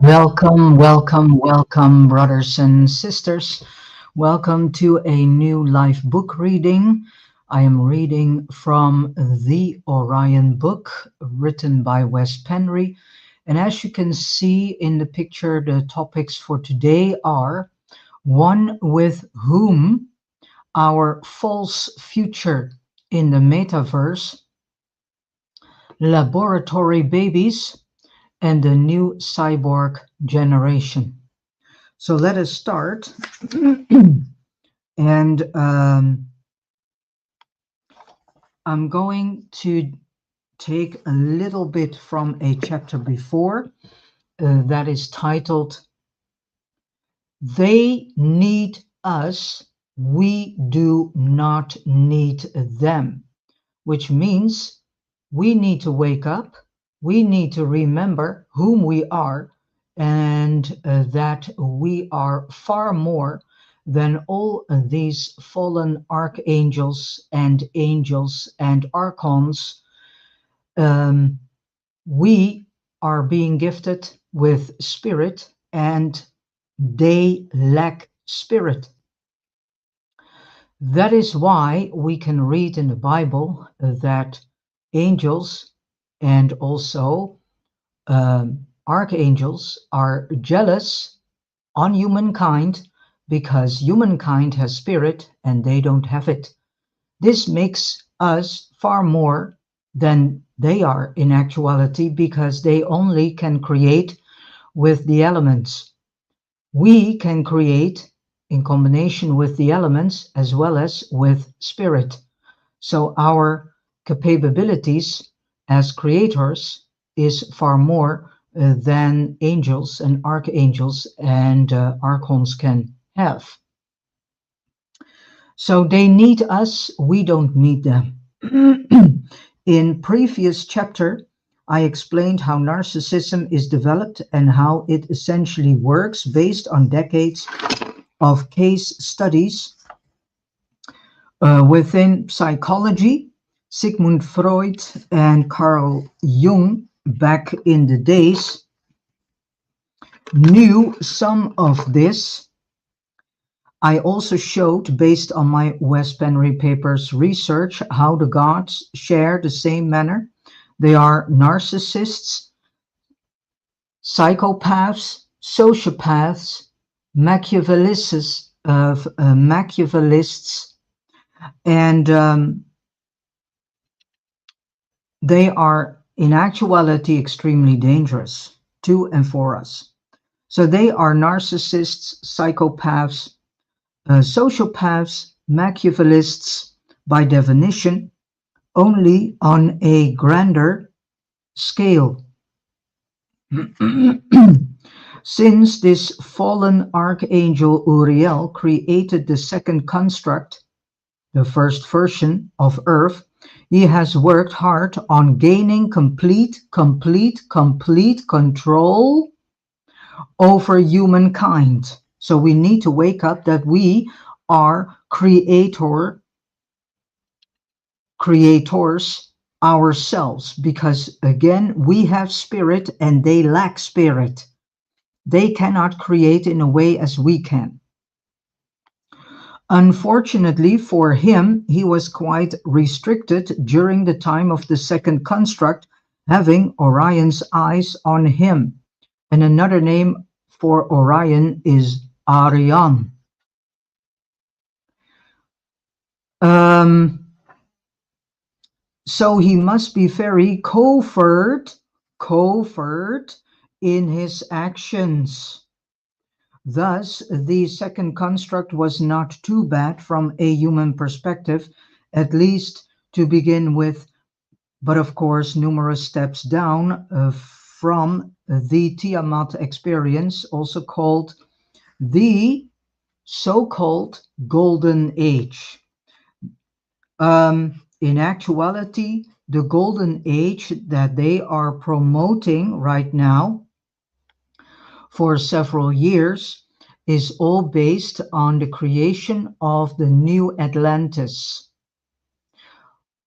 Welcome, welcome, welcome, brothers and sisters. Welcome to a new live book reading. I am reading from the Orion Book, written by Wes Penre. And as you can see in the picture, the topics for today are one with whom, our false future in the metaverse, laboratory babies, and the new cyborg generation. So let us start. and I'm going to take a little bit from a chapter before that is titled, They Need Us, We Do Not Need Them, which means we need to wake up, we need to remember whom we are, and that we are far more than all these fallen archangels and angels and archons. Um, we are being gifted with spirit, and they lack spirit. That is why we can read in the Bible that angels and also archangels are jealous on humankind because humankind has spirit and they don't have it. This makes us far more than they are in actuality because they only can create with the elements. We can create in combination with the elements as well as with spirit. So our capabilities as creators is far more than angels and archangels and archons can have. So they need us, we don't need them. In previous chapter, I explained how narcissism is developed and how it essentially works based on decades of case studies within psychology. Sigmund Freud and Carl Jung back in the days knew some of this. I also showed, based on my Wes Penre papers research, how the gods share the same manner. They are narcissists, psychopaths, sociopaths, Machiavellists, and they are in actuality extremely dangerous to and for us. So they are narcissists, psychopaths, sociopaths, Machiavellists by definition, only on a grander scale. Since this fallen archangel Uriel created the second construct, the first version of Earth, he has worked hard on gaining complete control over humankind. So we need to wake up that we are creators ourselves, because again, we have spirit and they lack spirit. They cannot create in a way as we can. Unfortunately for him, he was quite restricted during the time of the second construct, having Orion's eyes on him. And another name for Orion is Arion. So he must be very covert in his actions. Thus, the second construct was not too bad from a human perspective, at least to begin with, but of course, numerous steps down from the Tiamat experience, also called the so-called Golden Age. In actuality, the Golden Age that they are promoting right now for several years is all based on the creation of the new Atlantis.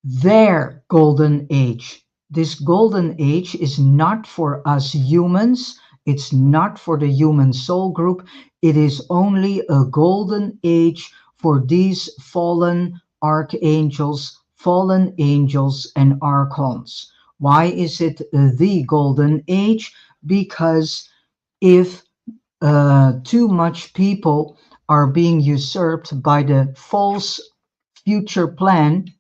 Their golden age. This golden age is not for us humans, It's not for the human soul group. It is only a golden age for these fallen archangels, fallen angels, and archons. Why is it the golden age? Because if too much people are being usurped by the false future plan,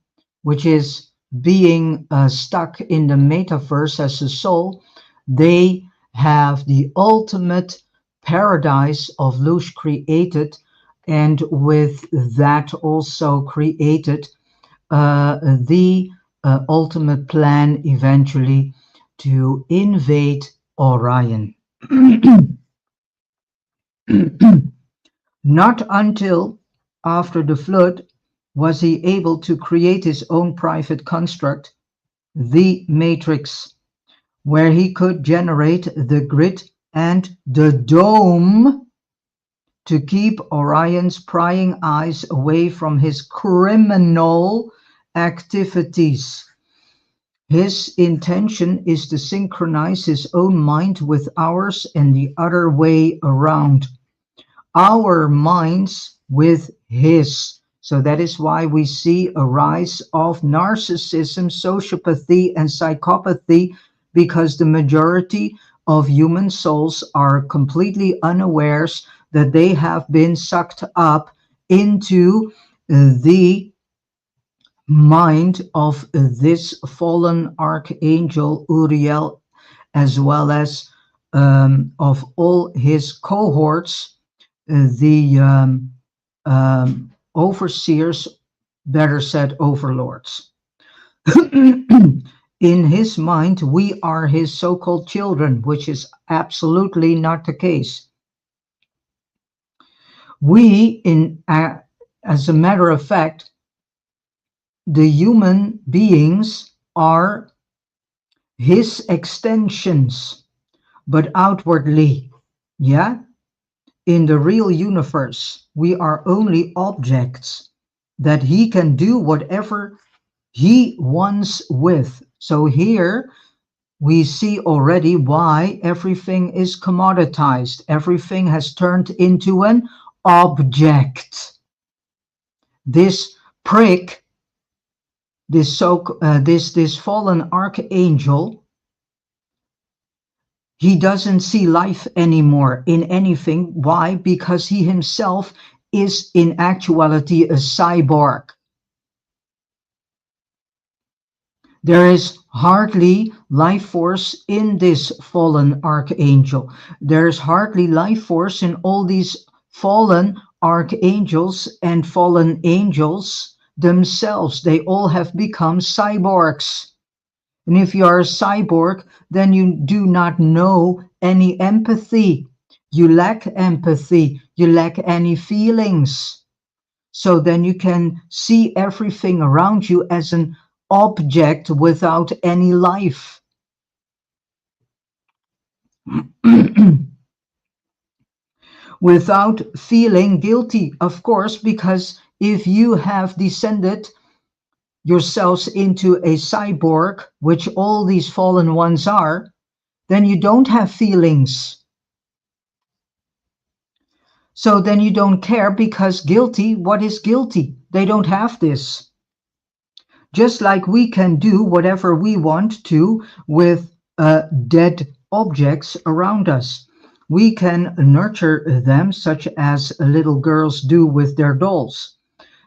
which is being stuck in the metaverse as a soul, they have the ultimate paradise of Lush created, and with that also created the ultimate plan eventually to invade Orion. Not until after the flood was he able to create his own private construct, the matrix, where he could generate the grid and the dome to keep Orion's prying eyes away from his criminal activities. His intention is to synchronize his own mind with ours and the other way around. Our minds with his. So that is why we see a rise of narcissism, sociopathy, and psychopathy, because the majority of human souls are completely unawares that they have been sucked up into the mind of this fallen archangel Uriel, as well as of all his cohorts, the overseers, better said overlords. In his mind, we are his so-called children, which is absolutely not the case. We, as a matter of fact, the human beings are his extensions, but outwardly, yeah? In the real universe, we are only objects that he can do whatever he wants with. So here we see already why everything is commoditized. Everything has turned into an object. This prick, this fallen archangel, he doesn't see life anymore in anything. Why? Because he himself is in actuality a cyborg. There is hardly life force in this fallen archangel. There's hardly life force in all these fallen archangels and fallen angels themselves. They all have become cyborgs. And if you are a cyborg, then you do not know any empathy. You lack empathy. You lack any feelings. So then you can see everything around you as an object without any life. Without feeling guilty, of course, because if you have descended yourselves into a cyborg, which all these fallen ones are, then you don't have feelings. So then you don't care, because guilty, what is guilty? They don't have this. Just like we can do whatever we want to with dead objects around us. We can nurture them, such as little girls do with their dolls,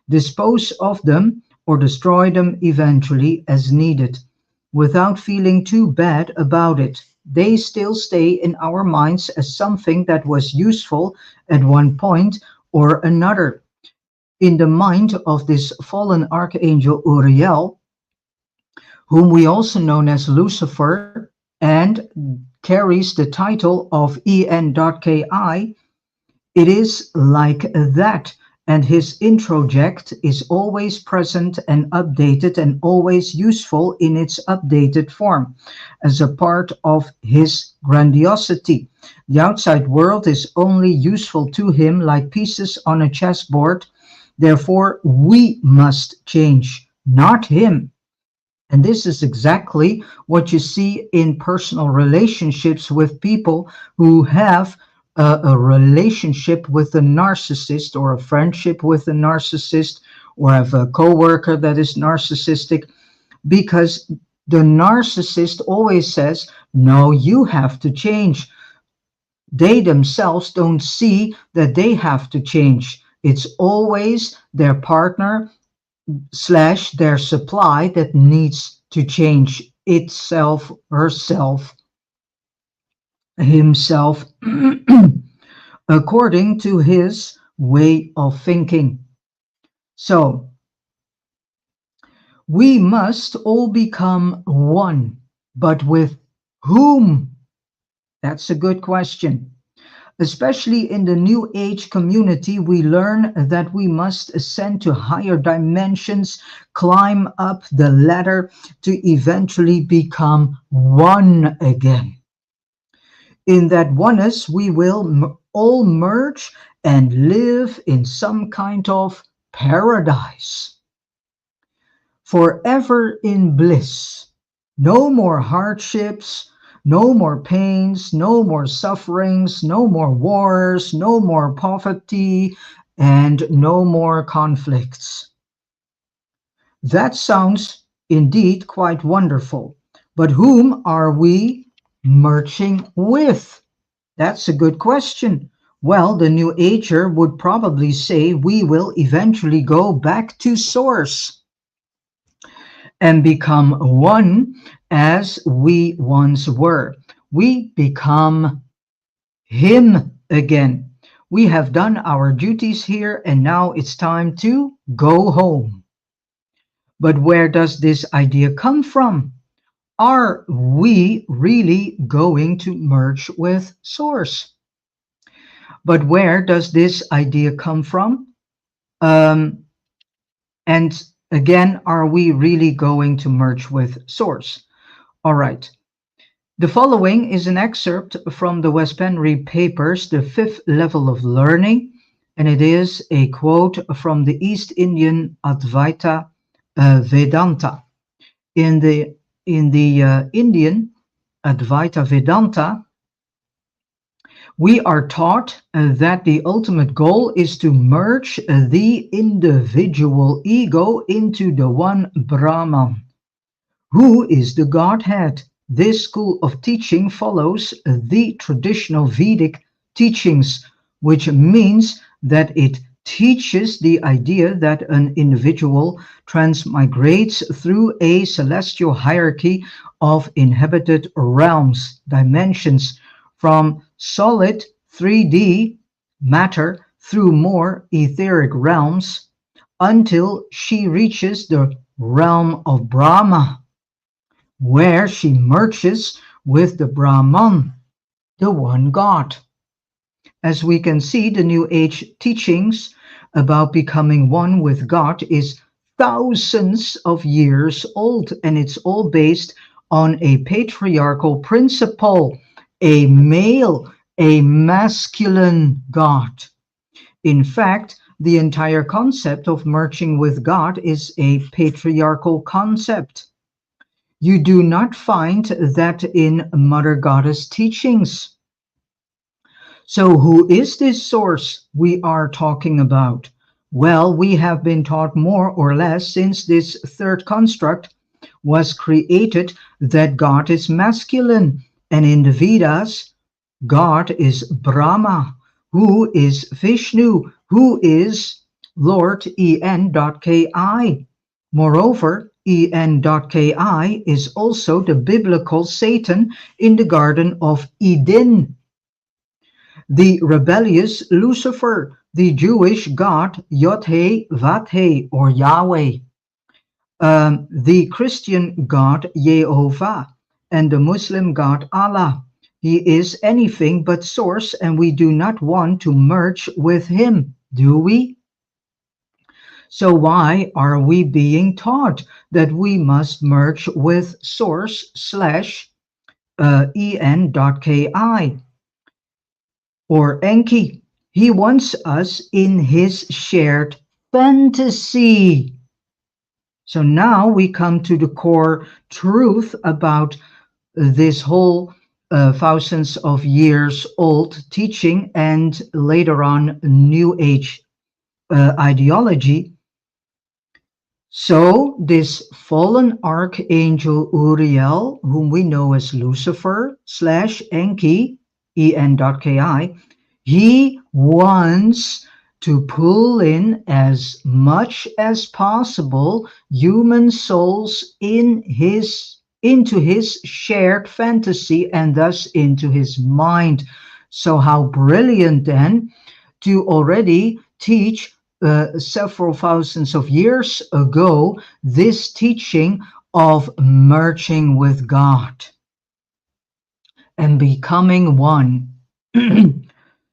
dispose of them or destroy them eventually as needed, without feeling too bad about it. They still stay in our minds as something that was useful at one point or another. In the mind of this fallen archangel Uriel, whom we also know as Lucifer, and carries the title of En.ki, it is like that. And his introject is always present and updated and always useful in its updated form as a part of his grandiosity. The outside world is only useful to him like pieces on a chessboard. Therefore, we must change, not him. And this is exactly what you see in personal relationships with people who have a relationship with a narcissist, or a friendship with a narcissist, or have a coworker that is narcissistic, because the narcissist always says, no, you have to change. They themselves don't see that they have to change. It's always their partner slash their supply that needs to change itself, herself, himself, according to his way of thinking. So we must all become one, but with whom? That's a good question. Especially in the New Age community, we learn that we must ascend to higher dimensions, climb up the ladder to eventually become one again. In that oneness, we will all merge and live in some kind of paradise, forever in bliss. No more hardships, no more pains, no more sufferings, no more wars, no more poverty, and no more conflicts. That sounds indeed quite wonderful. But whom are we merging with? That's a good question. Well, the New Ager would probably say we will eventually go back to source and become one as we once were. We become Him again. We have done our duties here, and now it's time to go home. But where does this idea come from? Are we really going to merge with Source? But where does this idea come from? Um, and again, are we really going to merge with Source? All right. The following is an excerpt from the Wes Penre papers, The Fifth Level of Learning, and it is a quote from the East Indian Advaita Vedanta. In the Indian Advaita Vedanta, we are taught that the ultimate goal is to merge the individual ego into the one Brahman, who is the Godhead. This school of teaching follows the traditional Vedic teachings, which means that it teaches the idea that an individual transmigrates through a celestial hierarchy of inhabited realms, dimensions, from solid 3D matter through more etheric realms until she reaches the realm of Brahma, where she merges with the Brahman, the one God. As we can see, the New Age teachings about becoming one with God is thousands of years old, and it's all based on a patriarchal principle, a male, a masculine God. In fact, the entire concept of merging with God is a patriarchal concept. You do not find that in Mother Goddess teachings. So who is this source we are talking about? Well, we have been taught more or less since this third construct was created that God is masculine, and in the Vedas, God is Brahma, who is Vishnu, who is Lord En.ki. Moreover, En.ki is also the biblical Satan in the Garden of Eden, the rebellious Lucifer, the Jewish god Yod-Heh Vav-Heh, or Yahweh, the Christian god Jehovah, and the Muslim god Allah. He is anything but source, and we do not want to merge with him, do we? So why are we being taught that we must merge with source slash En.ki or Enki? He wants us in his shared fantasy. So now we come to the core truth about this whole thousands of years old teaching and later on New Age ideology. So this fallen archangel Uriel, whom we know as Lucifer slash Enki, en.ki, he wants to pull in as much as possible human souls into his shared fantasy and thus into his mind. So how brilliant then to already teach several thousands of years ago this teaching of merging with God and becoming one.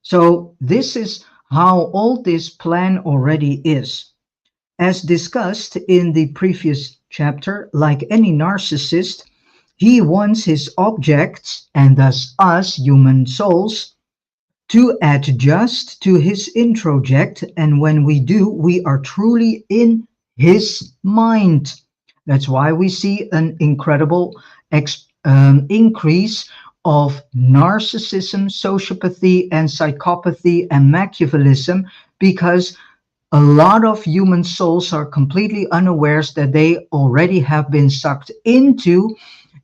So this is how all this plan already is. As discussed in the previous chapter, like any narcissist, he wants his objects, and thus us human souls, to adjust to his introject, and when we do, we are truly in his mind. That's why we see an incredible increase of narcissism, sociopathy, and psychopathy and Machiavellism, because a lot of human souls are completely unawares that they already have been sucked into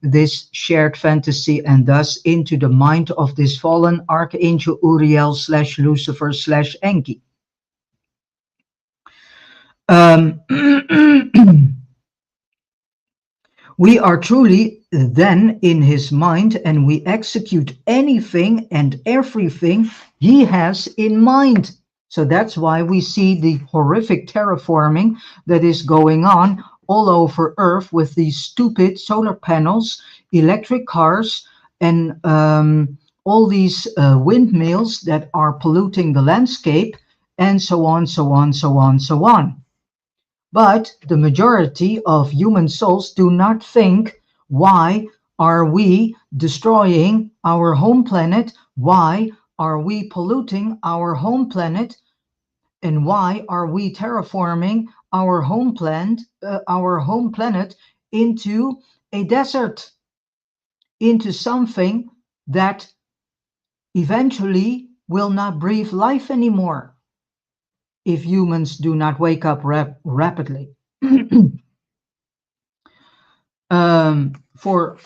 this shared fantasy and thus into the mind of this fallen archangel Uriel slash Lucifer slash Enki. Um, we are truly then in his mind and we execute anything and everything he has in mind. So that's why we see the horrific terraforming that is going on all over Earth with these stupid solar panels, electric cars, and all these windmills that are polluting the landscape, and so on, so on, so on, so on. But the majority of human souls do not think, why are we destroying our home planet? Why are we polluting our home planet? And why are we terraforming our home planet into a desert, into something that eventually will not breathe life anymore if humans do not wake up rapidly? For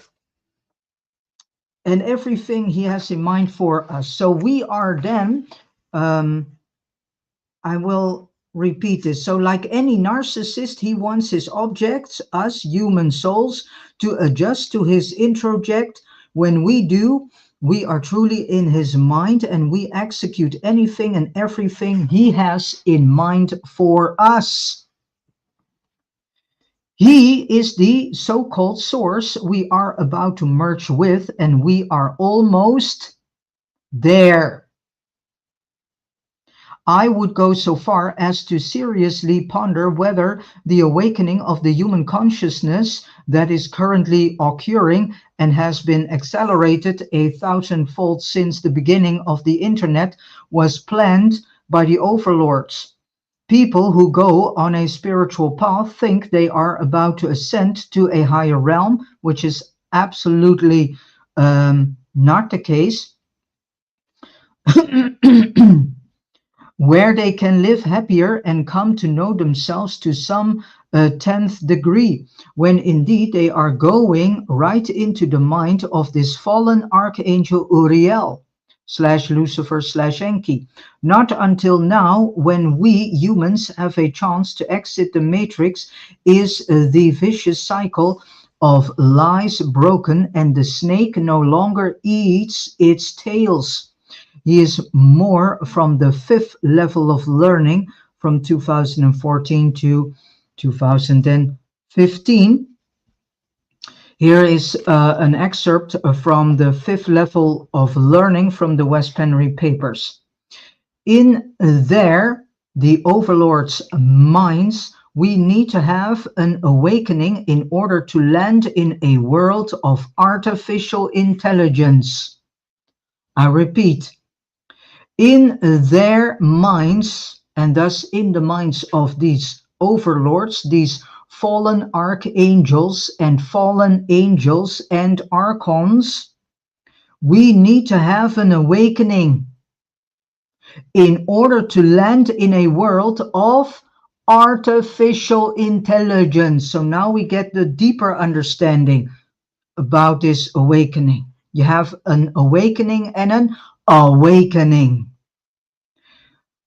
and everything he has in mind for us. So we are then, I will repeat this. So like any narcissist, he wants his objects, us human souls, to adjust to his introject. When we do, we are truly in his mind and we execute anything and everything he has in mind for us. He is the so-called source we are about to merge with, and we are almost there. I would go so far as to seriously ponder whether the awakening of the human consciousness that is currently occurring and has been accelerated 1,000-fold since the beginning of the internet was planned by the overlords. People who go on a spiritual path think they are about to ascend to a higher realm, which is absolutely not the case, where they can live happier and come to know themselves to some 10th degree, when indeed they are going right into the mind of this fallen archangel Uriel slash Lucifer slash Enki. Not until now, when we humans have a chance to exit the matrix, is the vicious cycle of lies broken and the snake no longer eats its tails. He is more from the 5th level of learning from 2014 to 2015. Here is an excerpt from the 5th level of learning from the Wes Penre papers. In there, the overlord's minds, we need to have an awakening in order to land in a world of artificial intelligence. I repeat, in their minds, and thus in the minds of these overlords, these fallen archangels and fallen angels and archons, we need to have an awakening in order to land in a world of artificial intelligence. So now we get the deeper understanding about this awakening. You have an awakening and an awakening.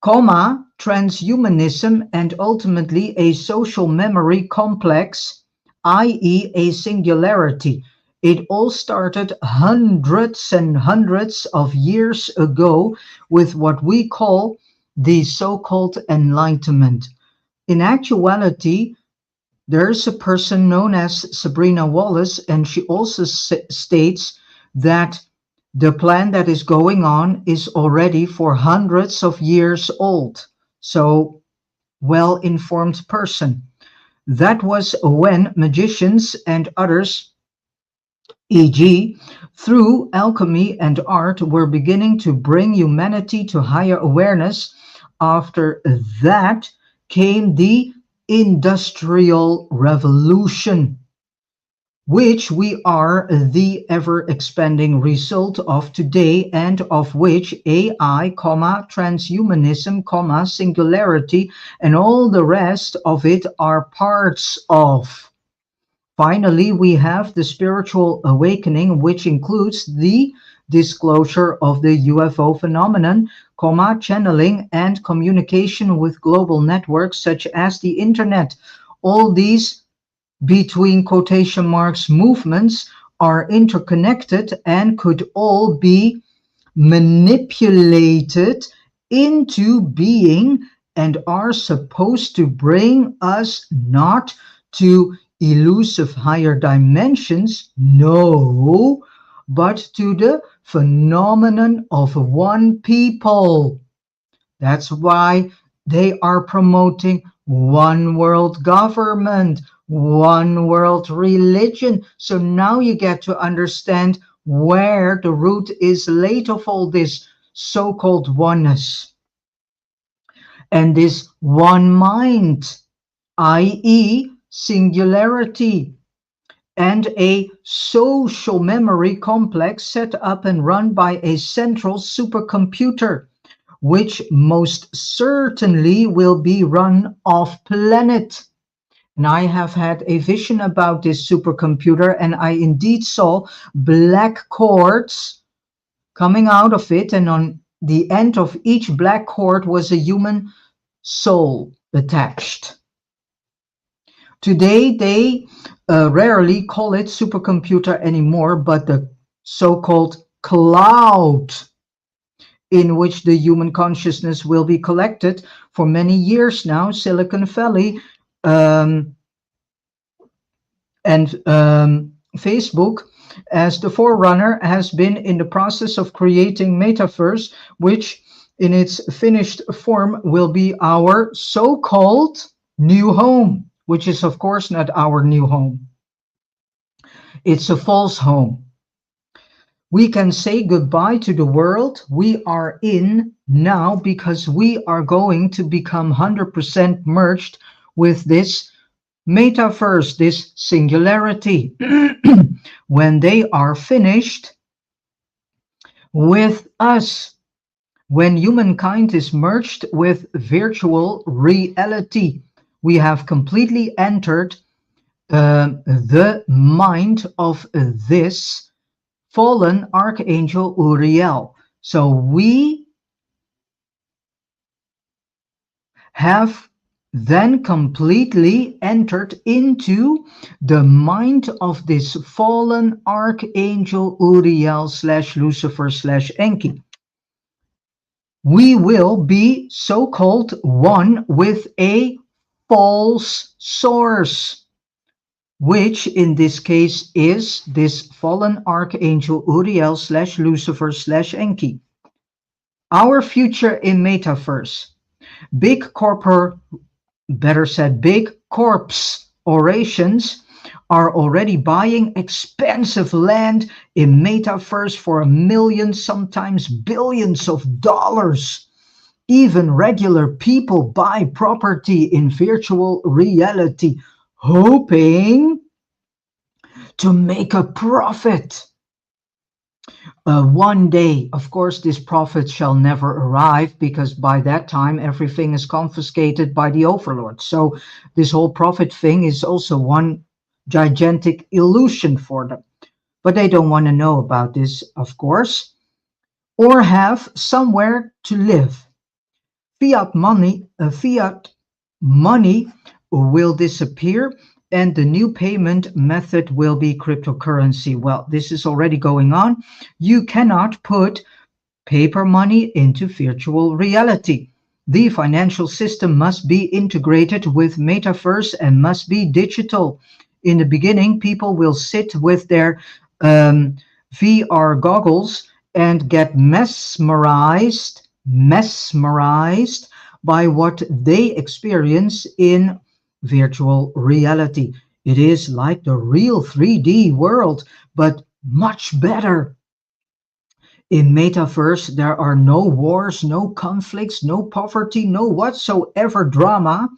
Comma, transhumanism, and ultimately a social memory complex, i.e., a singularity. It all started hundreds and hundreds of years ago with what we call the so-called Enlightenment. In actuality, there's a person known as Sabrina Wallace, and she also states that the plan that is going on is already for hundreds of years old. So, well-informed person. That was when magicians and others, e.g., through alchemy and art, were beginning to bring humanity to higher awareness. After that came the Industrial Revolution, which we are the ever-expanding result of today, and of which AI, transhumanism, singularity, and all the rest of it are parts of. Finally, we have the spiritual awakening, which includes the disclosure of the UFO phenomenon, channeling and communication with global networks such as the internet. All these, between quotation marks, movements are interconnected and could all be manipulated into being and are supposed to bring us not to elusive higher dimensions, no, but to the phenomenon of one people. That's why they are promoting one world government, one world religion. So now you get to understand where the root is laid of all this so-called oneness. And this one mind, i.e., singularity, and a social memory complex set up and run by a central supercomputer, which most certainly will be run off planet. And I have had a vision about this supercomputer, and I indeed saw black cords coming out of it, and on the end of each black cord was a human soul attached. Today, they rarely call it supercomputer anymore, but the so-called cloud in which the human consciousness will be collected for many years now. Silicon Valley and Facebook, as the forerunner, has been in the process of creating Metaverse, which in its finished form will be our so-called new home, which is of course not our new home. It's a false home. We can say goodbye to the world we are in now, because we are going to become 100% merged with this Metaverse, this singularity. When they are finished with us, when humankind is merged with virtual reality, we have completely entered the mind of this fallen archangel Uriel. So we have then completely entered into the mind of this fallen archangel Uriel / Lucifer / Enki. We will be so-called one with a false source, which in this case is this fallen archangel Uriel / Lucifer / Enki. Our future in Metaverse, big corpse orations are already buying expensive land in Metaverse for $1 million, sometimes billions of dollars. Even regular people buy property in virtual reality. hoping to make a profit. One day, of course, this profit shall never arrive because by that time everything is confiscated by the overlord. So this whole profit thing is also one gigantic illusion for them. But they don't want to know about this, of course, or have somewhere to live. Fiat money will disappear and the new payment method will be cryptocurrency. Well, this is already going on. You cannot put paper money into virtual reality. The financial system must be integrated with Metaverse and must be digital. In the beginning, people will sit with their VR goggles and get mesmerized by what they experience in virtual reality. It is like the real 3D world, but much better. In Metaverse, there are no wars, no conflicts, no poverty, no whatsoever drama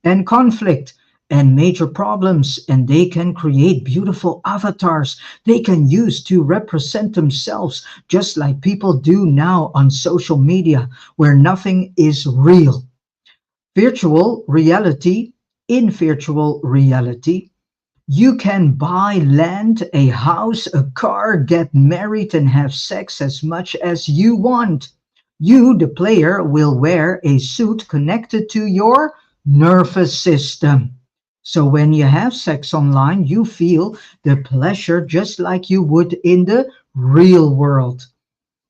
and conflict and major problems. And they can create beautiful avatars they can use to represent themselves, just like people do now on social media, where nothing is real. Virtual reality, in virtual reality, you can buy land, a house, a car, get married, and have sex as much as you want. You, the player, will wear a suit connected to your nervous system. So when you have sex online, you feel the pleasure just like you would in the real world.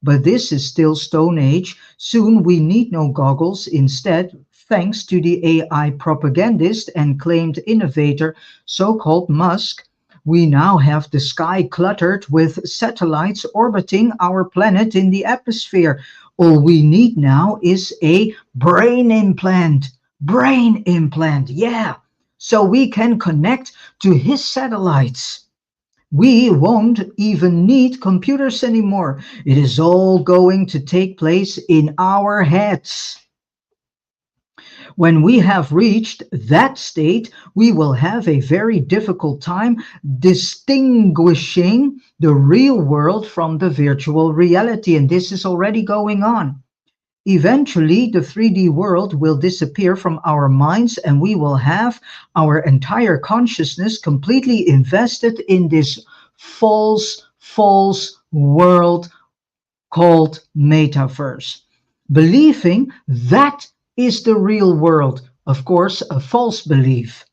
But this is still Stone Age. Soon we need no goggles. Instead, thanks to the AI propagandist and claimed innovator, so-called Musk, we now have the sky cluttered with satellites orbiting our planet in the atmosphere. All we need now is a brain implant. Brain implant, yeah. So we can connect to his satellites. We won't even need computers anymore. It is all going to take place in our heads. When we have reached that state, we will have a very difficult time distinguishing the real world from the virtual reality, and this is already going on. Eventually, the 3D world will disappear from our minds, and we will have our entire consciousness completely invested in this false world called Metaverse, believing that is the real world. Of course, a false belief.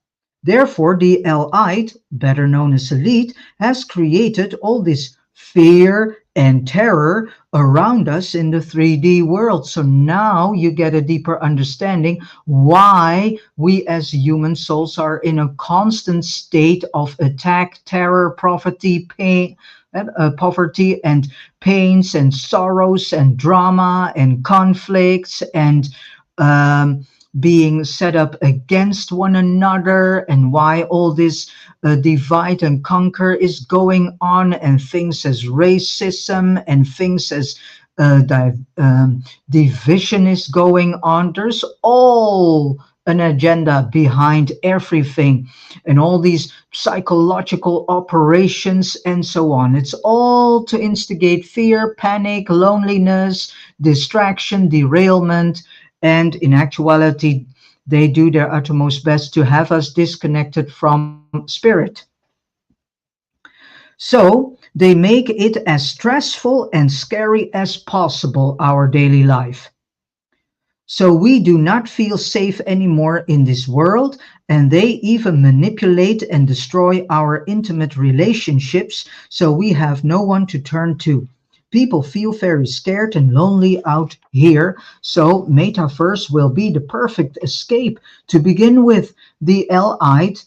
Therefore, the elite, better known as elite, has created all this fear and terror around us in the 3D world. So now you get a deeper understanding why we as human souls are in a constant state of attack, terror, poverty and pains and sorrows and drama and conflicts and um, being set up against one another, and why all this divide and conquer is going on, and things as racism and things as division is going on. There's all an agenda behind everything, and all these psychological operations and so on. It's all to instigate fear, panic, loneliness, distraction, derailment, and in actuality, they do their uttermost best to have us disconnected from spirit. So they make it as stressful and scary as possible, our daily life. So we do not feel safe anymore in this world, and they even manipulate and destroy our intimate relationships, so we have no one to turn to. People feel very scared and lonely out here, so Metaverse will be the perfect escape to begin with. The elite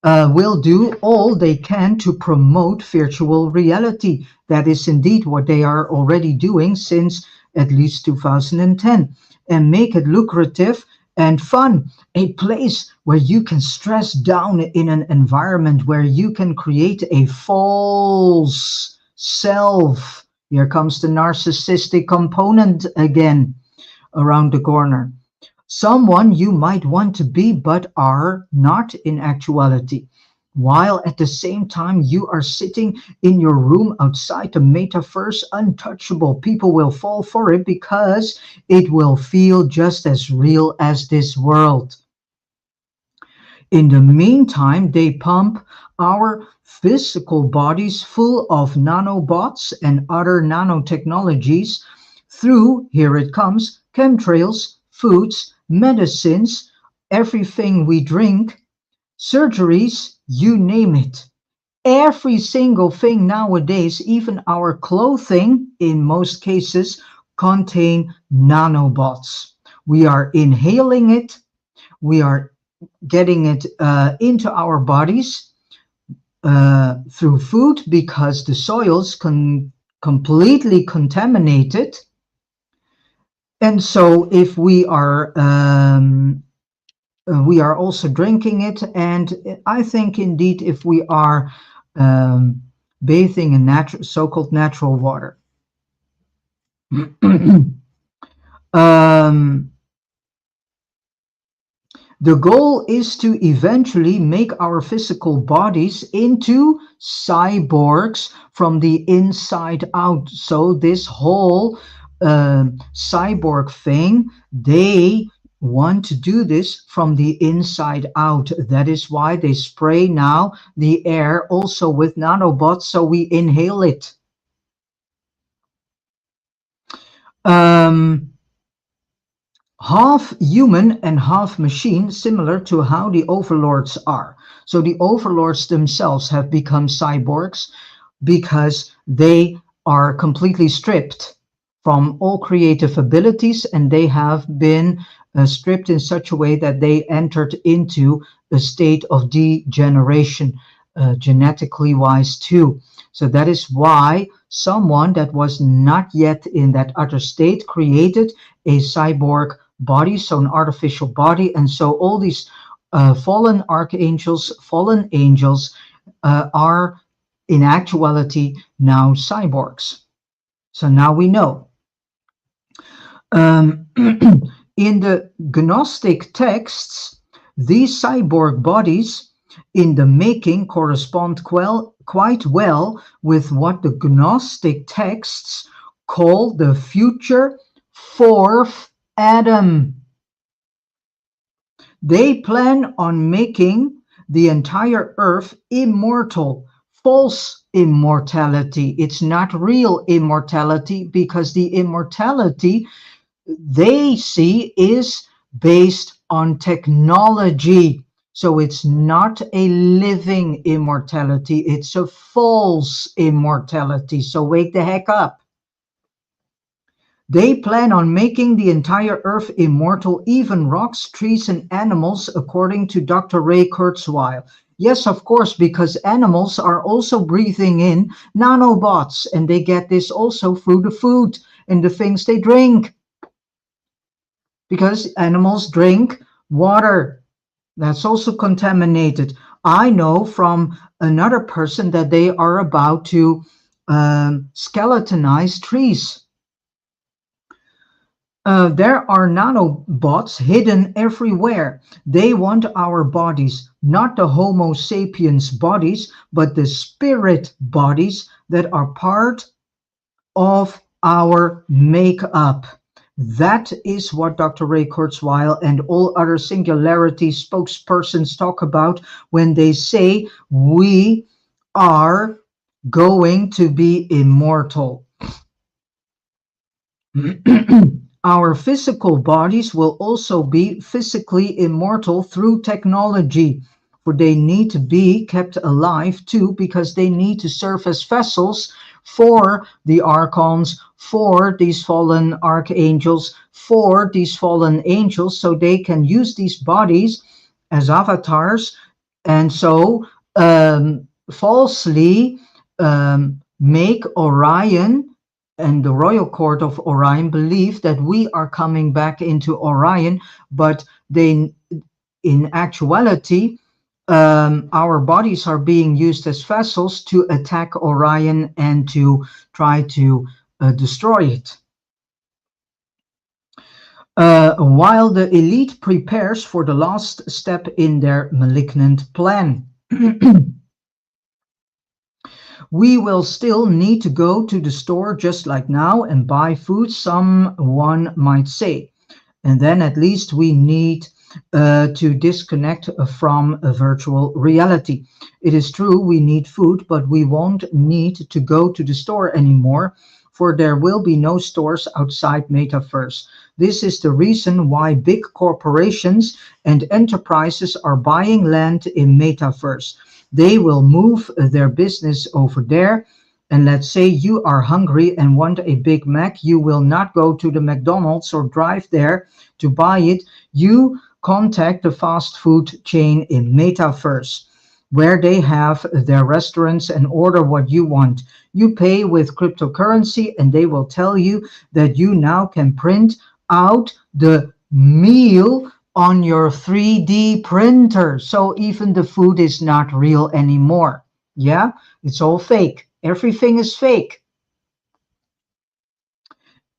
will do all they can to promote virtual reality. That is indeed what they are already doing since at least 2010, and make it lucrative and fun. A place where you can stress down in an environment where you can create a false self. Here comes the narcissistic component again around the corner. someone you might want to be but are not in actuality. While at the same time you are sitting in your room outside the metaverse, untouchable, people will fall for it because it will feel just as real as this world. In the meantime, they pump our physical bodies full of nanobots and other nanotechnologies through, here it comes, chemtrails, foods, medicines, everything we drink, surgeries, you name it. Every single thing nowadays, even our clothing, in most cases, contain nanobots. We are inhaling it. We are getting it into our bodies through food because the soils completely contaminated. And so if we are also drinking it, and I think indeed if we are um, bathing in so-called natural water. um, The goal is to eventually make our physical bodies into cyborgs from the inside out. So this whole cyborg thing, they want to do this from the inside out. That is why they spray now the air also with nanobots so we inhale it. Um, Half human and half machine, similar to how the overlords are. So the overlords themselves have become cyborgs because they are completely stripped from all creative abilities, and they have been stripped in such a way that they entered into a state of degeneration, genetically wise too. So that is why someone that was not yet in that other state created a cyborg body, so an artificial body. And so all these fallen archangels, fallen angels are in actuality now cyborgs. So now we know. In the Gnostic texts, these cyborg bodies in the making correspond quite well with what the Gnostic texts call the future fourth Adam. They plan on making the entire earth immortal, false immortality. It's not real immortality because the immortality they see is based on technology. So it's not a living immortality, it's a false immortality. So wake the heck up. They plan on making the entire earth immortal, even rocks, trees, and animals, according to Dr. Ray Kurzweil. Yes, of course, because animals are also breathing in nanobots, and they get this also through the food and the things they drink. Because animals drink water. That's also contaminated. I know from another person that they are about to skeletonize trees. There are nanobots hidden everywhere. They want our bodies, not the Homo sapiens bodies, but the spirit bodies that are part of our makeup. That is what Dr. Ray Kurzweil and all other singularity spokespersons talk about when they say we are going to be immortal. Our physical bodies will also be physically immortal through technology, for they need to be kept alive too, because they need to serve as vessels for the archons, for these fallen archangels, for these fallen angels, so they can use these bodies as avatars, and so falsely make Orion and the royal court of Orion believe that we are coming back into Orion, but they, in actuality, our bodies are being used as vessels to attack Orion and to try to destroy it. while the elite prepares for the last step in their malignant plan. We will still need to go to the store just like now and buy food, someone might say. And then at least we need to disconnect from a virtual reality. It is true we need food, but we won't need to go to the store anymore, for there will be no stores outside Metaverse. This is the reason why big corporations and enterprises are buying land in Metaverse. They will move their business over there. And let's say you are hungry and want a Big Mac, you will not go to the McDonald's or drive there to buy it. You contact the fast food chain in Metaverse, where they have their restaurants, and order what you want. You pay with cryptocurrency and they will tell you that you now can print out the meal on your 3D printer. So even the food is not real anymore. Yeah, it's all fake. Everything is fake.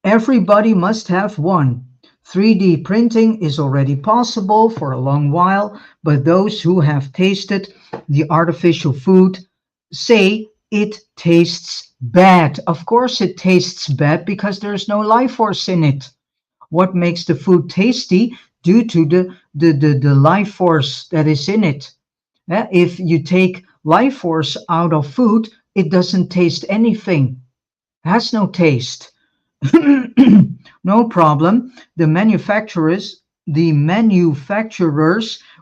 Everybody must have one. 3D printing is already possible for a long while, but those who have tasted the artificial food say it tastes bad. Of course it tastes bad because there's no life force in it. What makes the food tasty? Due to the life force that is in it. If you take life force out of food, it doesn't taste anything. It has no taste. No problem. The manufacturers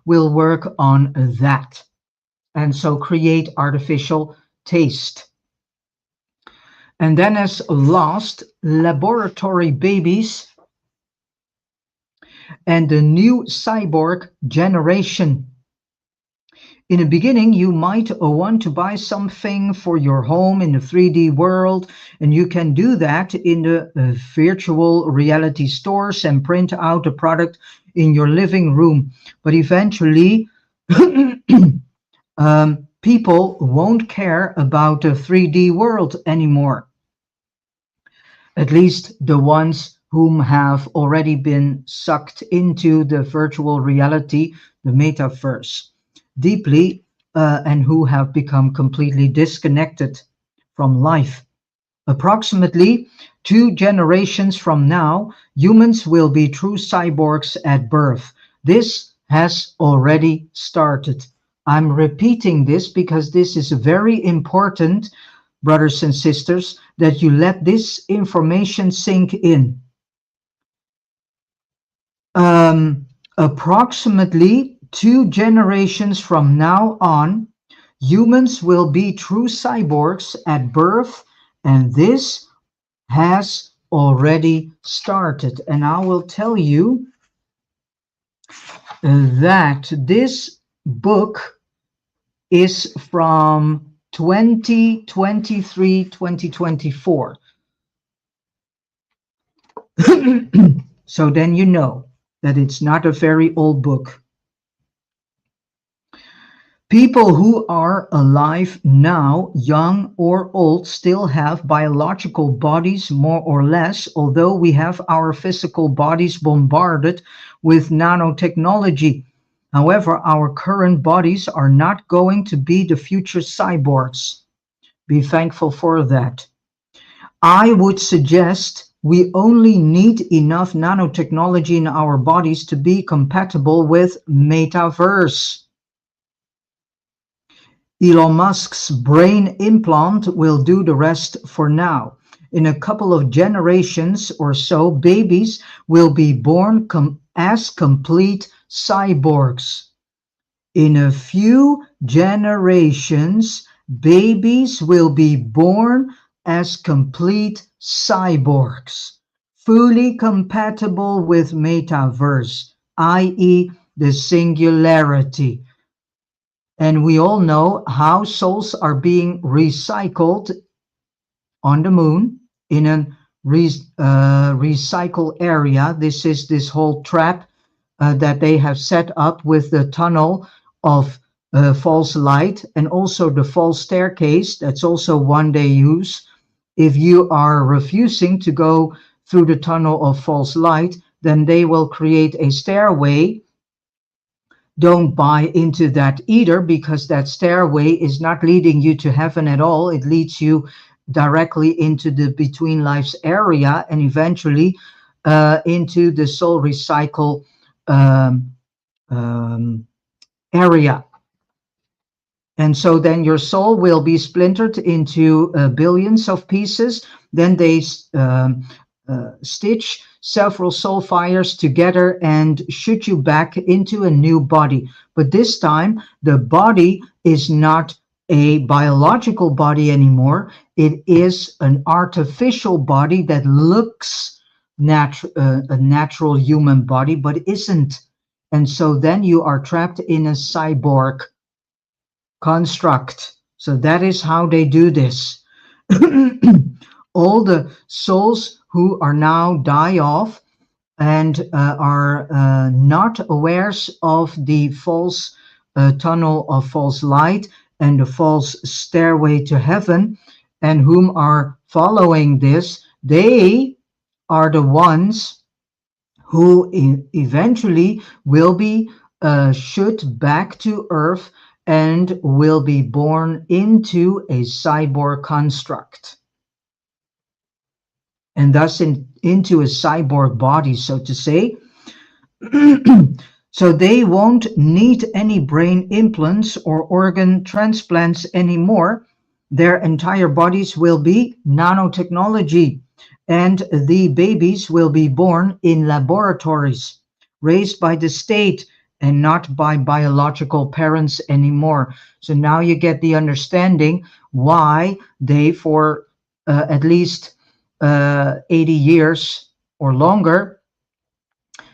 will work on that, and so create artificial taste. And then as last, laboratory babies and the new cyborg generation. In the beginning, you might want to buy something for your home in the 3D world, and you can do that in the virtual reality stores and print out the product in your living room. But eventually, people won't care about the 3D world anymore. At least the ones whom have already been sucked into the virtual reality, the metaverse, deeply, and who have become completely disconnected from life. Approximately 2 generations from now, humans will be true cyborgs at birth. This has already started. I'm repeating this because this is very important, brothers and sisters, that you let this information sink in. Approximately 2 generations from now on, humans will be true cyborgs at birth, and this has already started. And I will tell you that this book is from 2023-2024. So then you know that it's not a very old book. People who are alive now, young or old, still have biological bodies more or less, although we have our physical bodies bombarded with nanotechnology. However, our current bodies are not going to be the future cyborgs. Be thankful for that. I would suggest we only need enough nanotechnology in our bodies to be compatible with Metaverse. Elon Musk's brain implant will do the rest for now. In a couple of generations or so, babies will be born as complete cyborgs. In a few generations, babies will be born as complete cyborgs, fully compatible with Metaverse, i.e. the singularity. And we all know how souls are being recycled on the moon in a recycle area. This is this whole trap that they have set up with the tunnel of false light, and also the false staircase. That's also one they use. If you are refusing to go through the tunnel of false light, then they will create a stairway. Don't buy into that either, because that stairway is not leading you to heaven at all. It leads you directly into the between lives area, and eventually into the soul recycle um, um, area. And so then your soul will be splintered into billions of pieces. Then they stitch several soul fires together and shoot you back into a new body. But this time, the body is not a biological body anymore. It is an artificial body that looks a natural human body, but isn't. And so then you are trapped in a cyborg construct. So that is how they do this. All the souls who are now die off and are not aware of the false tunnel of false light and the false stairway to heaven, and whom are following this, they are the ones who eventually will be shot back to earth and will be born into a cyborg construct, and thus into a cyborg body, so to say. So they won't need any brain implants or organ transplants anymore. Their entire bodies will be nanotechnology, and the babies will be born in laboratories, raised by the state and not by biological parents anymore. So now you get the understanding why they, for at least 80 years or longer,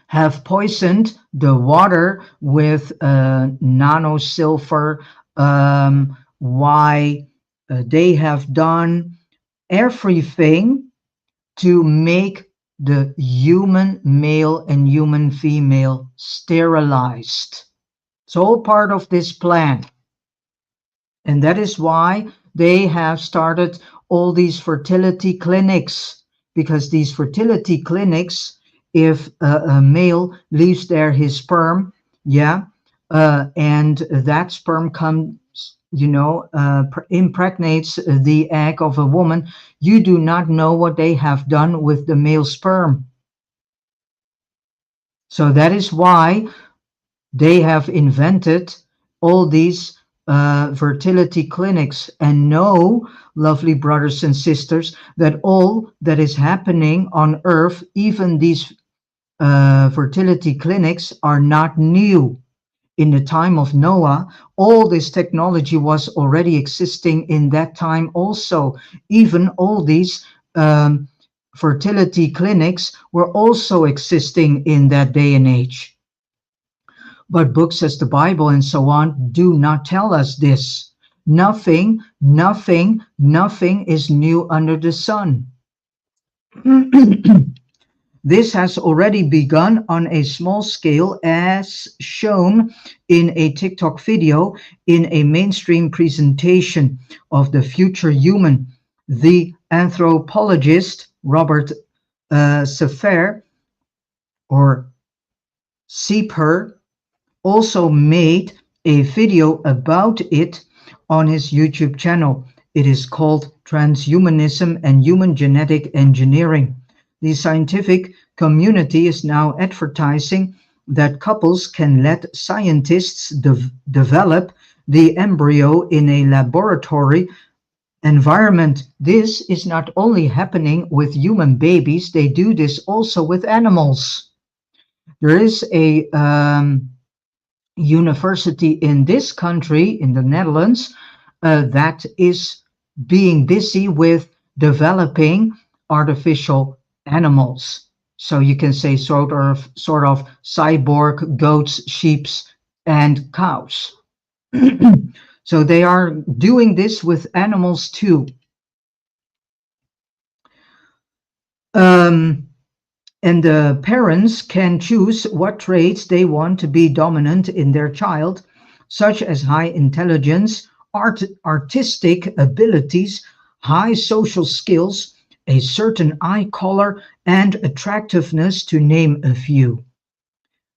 have poisoned the water with nano silver, why they have done everything to make the human male and human female sterilized. It's all part of this plan. And that is why they have started all these fertility clinics, because these fertility clinics, if a male leaves there his sperm, and that sperm comes, impregnates the egg of a woman, you do not know what they have done with the male sperm. So that is why they have invented all these fertility clinics. And know, lovely brothers and sisters, that all that is happening on earth, even these fertility clinics, are not new. In the time of Noah, all this technology was already existing in that time also. Even all these fertility clinics were also existing in that day and age. But books as the Bible and so on do not tell us this. Nothing is new under the sun. This has already begun on a small scale, as shown in a TikTok video in a mainstream presentation of the future human. The anthropologist Robert Sefer, or Seeper, also made a video about it on his YouTube channel. It is called Transhumanism and Human Genetic Engineering. The scientific community is now advertising that couples can let scientists develop the embryo in a laboratory environment. This is not only happening with human babies, they do this also with animals. There is a university in this country, in the Netherlands, that is being busy with developing artificial animals. So you can say sort of cyborg goats, sheep, and cows. So they are doing this with animals too. And the parents can choose what traits they want to be dominant in their child, such as high intelligence, artistic abilities, high social skills, a certain eye color, and attractiveness, to name a few.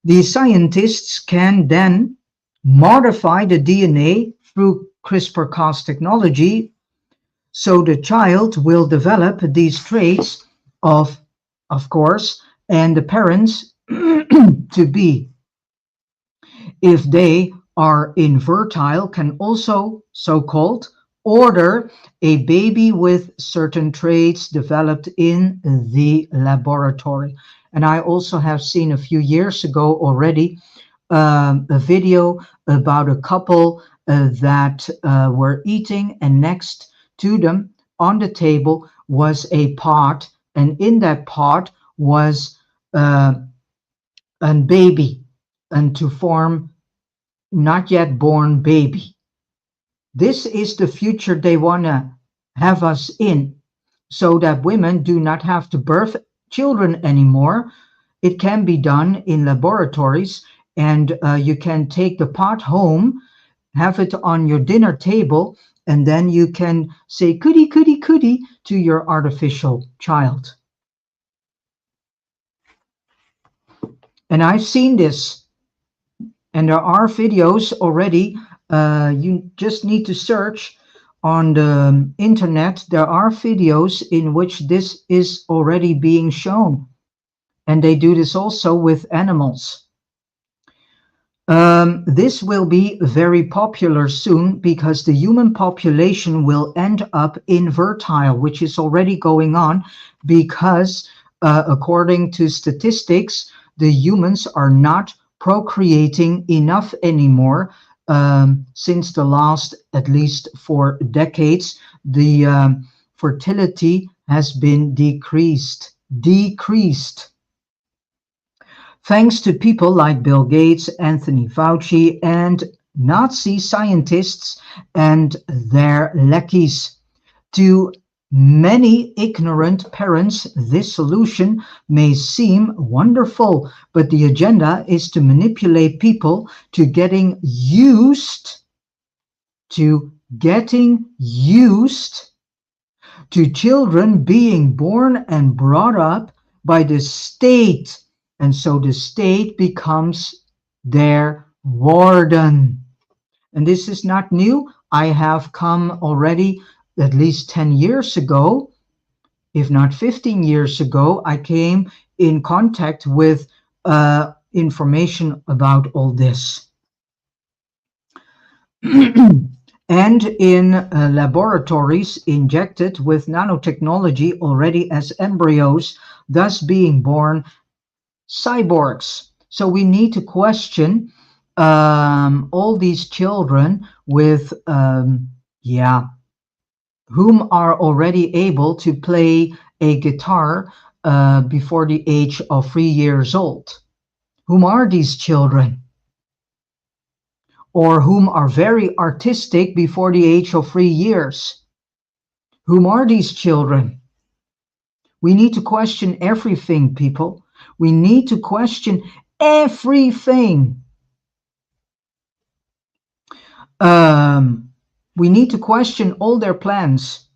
The scientists can then modify the DNA through CRISPR-Cas technology, so the child will develop these traits of course, and the parents to be, if they are infertile, can also, so-called, order a baby with certain traits developed in the laboratory. And I also have seen a few years ago already a video about a couple that were eating, and next to them on the table was a pot, and in that pot was a baby, and to form not yet born baby. This is the future they want to have us in, so that women do not have to birth children anymore. It can be done in laboratories, and you can take the pot home, have it on your dinner table, and then you can say "cootie, cootie, cootie" to your artificial child. And I've seen this, and there are videos already. You just need to search on the internet. There are videos in which this is already being shown, and they do this also with animals. This will be very popular soon because the human population will end up infertile, which is already going on because, according to statistics, the humans are not procreating enough anymore. Since the last at least 4 decades, the fertility has been decreased. Thanks to people like Bill Gates, Anthony Fauci, and Nazi scientists and their lackeys. To many ignorant parents, this solution may seem wonderful, but the agenda is to manipulate people to getting used to children being born and brought up by the state. And so the state becomes their warden. And this is not new. I have come already at least 10 years ago, if not 15 years ago, I came in contact with information about all this. And in laboratories injected with nanotechnology already as embryos, thus being born cyborgs. So we need to question all these children with, whom are already able to play a guitar before the age of 3 years old. Whom are these children? Or whom are very artistic before the age of 3 years? Whom are these children? We need to question everything, people. We need to question everything. We need to question all their plans.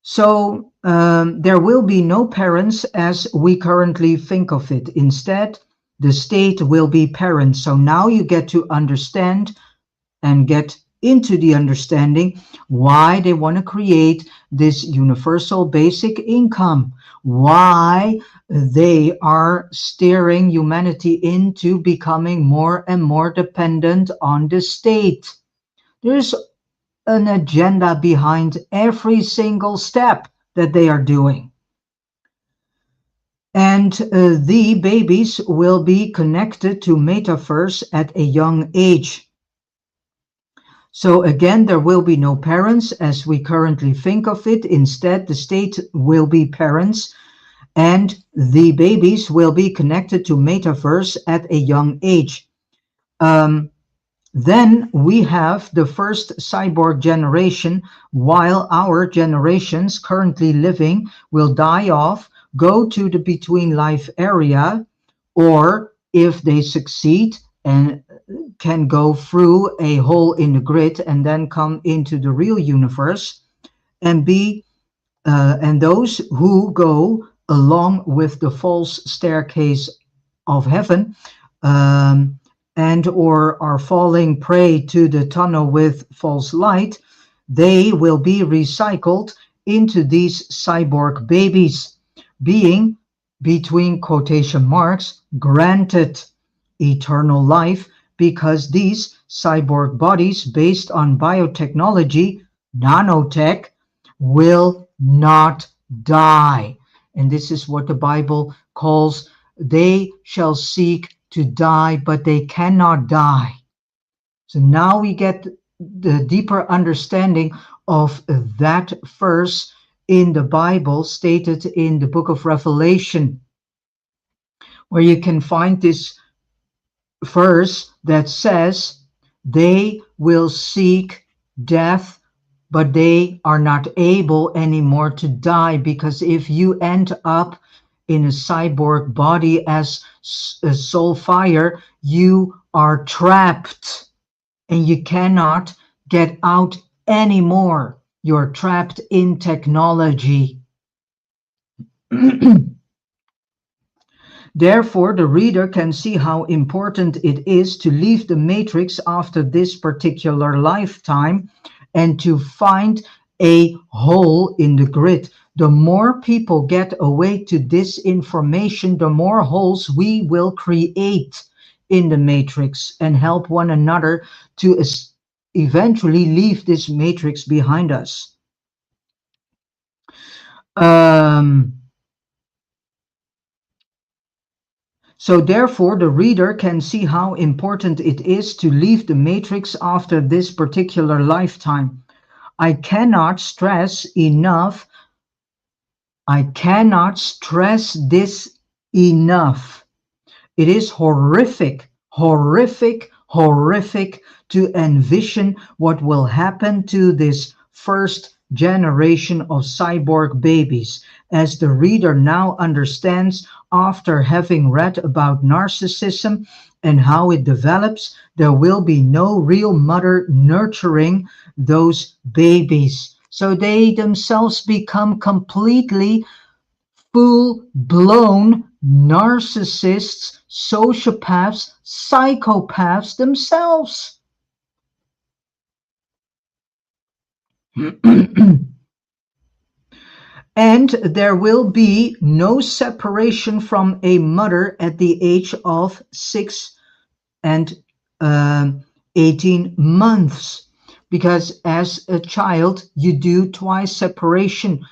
So there will be no parents as we currently think of it. Instead, the state will be parents. So now you get to understand and get into the understanding why they want to create this universal basic income, why they are steering humanity into becoming more and more dependent on the state. There's an agenda behind every single step that they are doing. And the babies will be connected to Metaverse at a young age. So again, there will be no parents as we currently think of it. Instead, the state will be parents, and the babies will be connected to Metaverse at a young age. Then we have the first cyborg generation, while our generations currently living will die off, go to the between life area, or if they succeed and can go through a hole in the grid and then come into the real universe, and be and those who go along with the false staircase of heaven, um, and or are falling prey to the tunnel with false light, they will be recycled into these cyborg babies, being, between quotation marks, granted eternal life because these cyborg bodies based on biotechnology, nanotech, will not die. And this is what the Bible calls, they shall seek to die, but they cannot die. So now we get the deeper understanding of that verse in the Bible stated in the book of Revelation, where you can find this verse that says, they will seek death, but they are not able anymore to die, because if you end up in a cyborg body as a soul fire, you are trapped and you cannot get out anymore. You're trapped in technology. Therefore, the reader can see how important it is to leave the matrix after this particular lifetime and to find a hole in the grid. The more people get awake to this information, the more holes we will create in the matrix and help one another to eventually leave this matrix behind us. So therefore, the reader can see how important it is to leave the matrix after this particular lifetime. I cannot stress this enough. It is horrific, horrific, horrific to envision what will happen to this first generation of cyborg babies. As the reader now understands, after having read about narcissism and how it develops, there will be no real mother nurturing those babies. So they themselves become completely full-blown narcissists, sociopaths, psychopaths themselves. And there will be no separation from a mother at the age of 6 and 18 months. Because as a child, you do twice separation.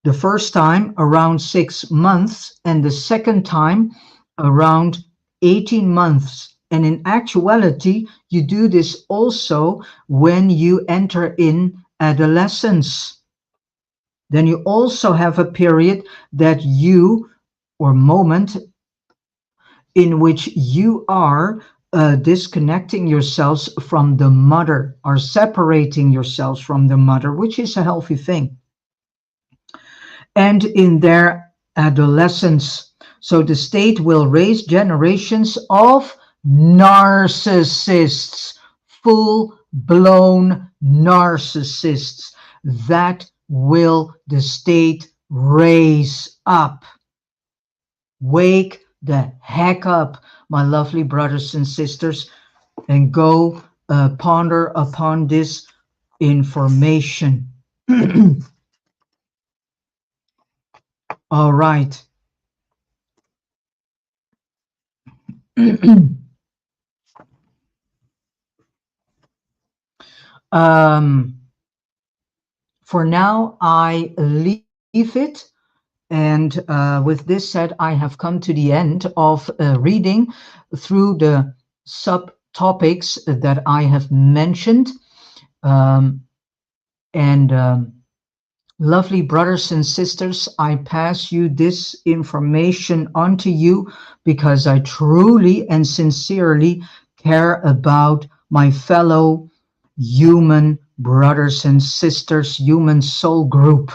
The first time around 6 months and the second time around 18 months. And in actuality, you do this also when you enter in adolescence. Then you also have a period that you, or moment, in which you are disconnecting yourselves from the mother, or separating yourselves from the mother, which is a healthy thing. And in their adolescence. So the state will raise generations of narcissists, full-blown narcissists. That will the state raise up. Wake the heck up, my lovely brothers and sisters, and go ponder upon this information. All right. For now, I leave it. And with this said, I have come to the end of reading through the subtopics that I have mentioned. Lovely brothers and sisters, I pass you this information on to you because I truly and sincerely care about my fellow human brothers and sisters, human soul group.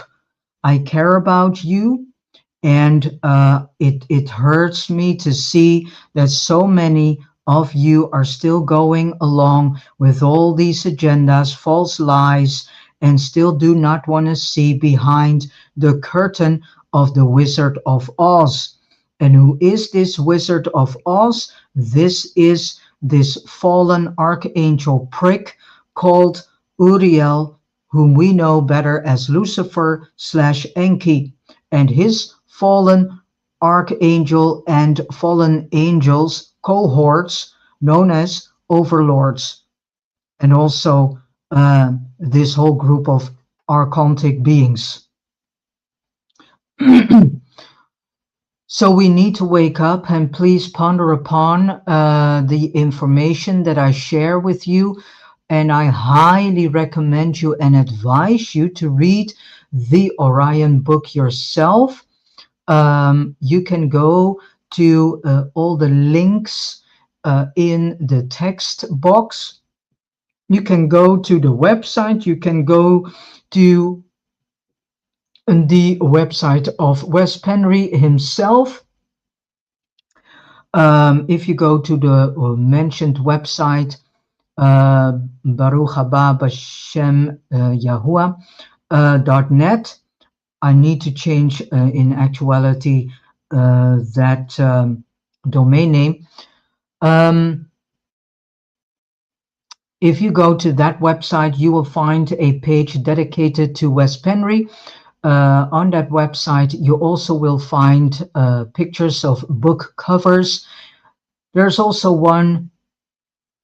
I care about you, and it hurts me to see that so many of you are still going along with all these agendas, false lies, and still do not want to see behind the curtain of the Wizard of Oz. And who is this Wizard of Oz? This is this fallen archangel prick called Uriel, whom we know better as Lucifer slash Enki, and his fallen archangel and fallen angels cohorts known as overlords, and also this whole group of archontic beings. So we need to wake up and please ponder upon the information that I share with you. And I highly recommend you and advise you to read the Orion book yourself. You can go to all the links in the text box. You can go to the website. You can go to the website of Wes Penre himself. If you go to the mentioned website, Baruch haba b'Shem Yahuwah .net, I need to change in actuality that domain name. If you go to that website, you will find a page dedicated to Wes Penre. On that website, you also will find pictures of book covers. There's also one,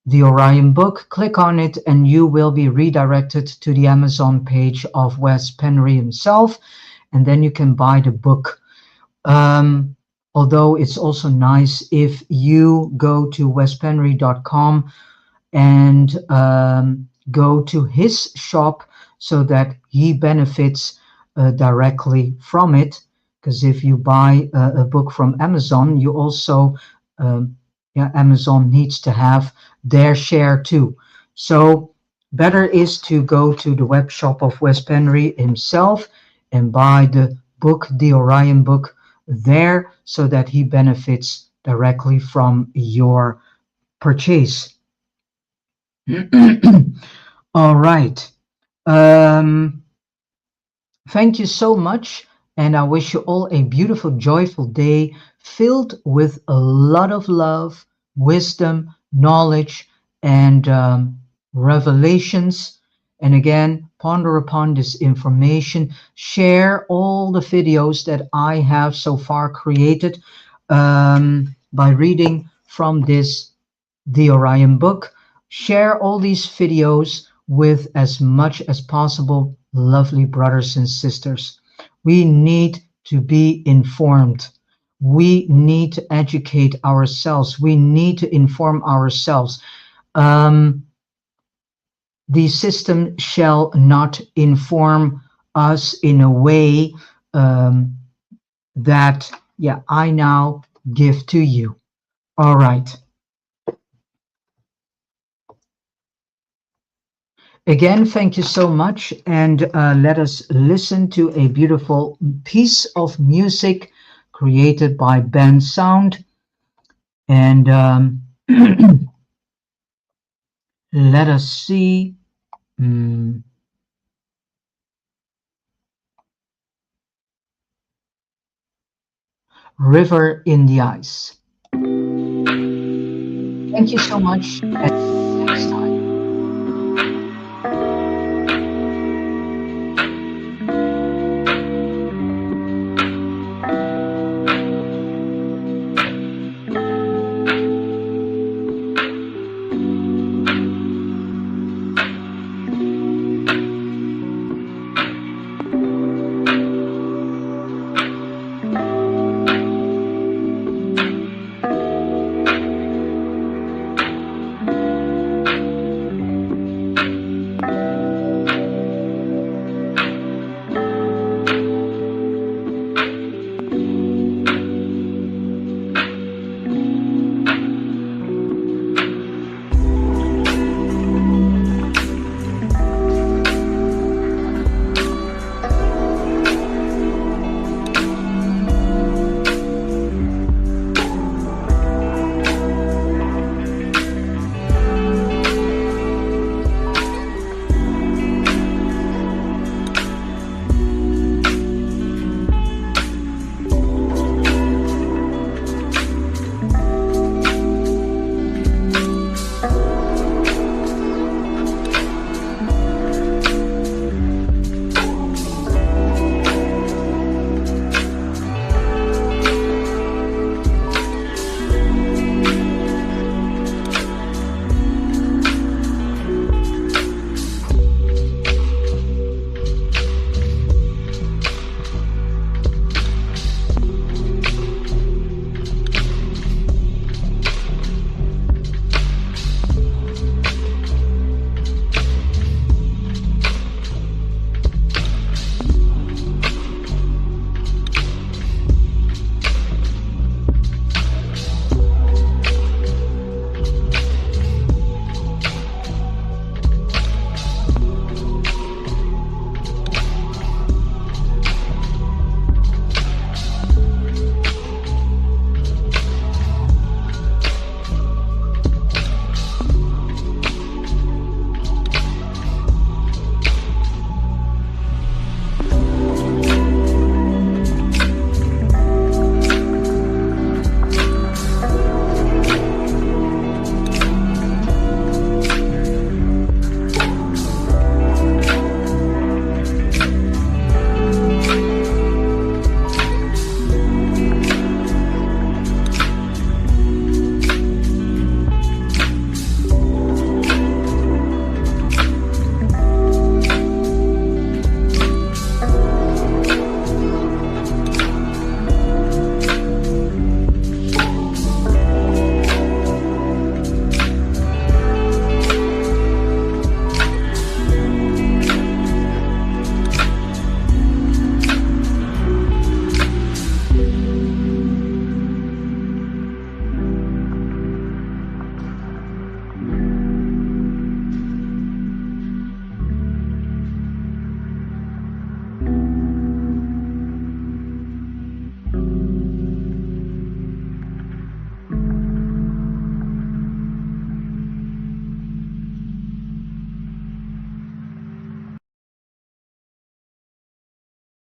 the Orion book. Click on it and you will be redirected to the Amazon page of Wes Penre himself, and then you can buy the book. Although it's also nice if you go to wespenry.com and go to his shop so that he benefits directly from it. Because if you buy a book from Amazon, you also, Amazon needs to have their share too. So better is to go to the web shop of Wes Penre himself and buy the book, the Orion book, there so that he benefits directly from your purchase. All right. Thank you so much, and I wish you all a beautiful, joyful day filled with a lot of love, wisdom, knowledge, and revelations. And again, ponder upon this information. Share all the videos that I have so far created by reading from the Orion book. Share all these videos with as much as possible lovely brothers and sisters. We need to be informed. We need to educate ourselves. We need to inform ourselves. The system shall not inform us in a way that, I now give to you. All right. Again, thank you so much, and let us listen to a beautiful piece of music created by Ben Sound. And let us see. River in the Ice. Thank you so much.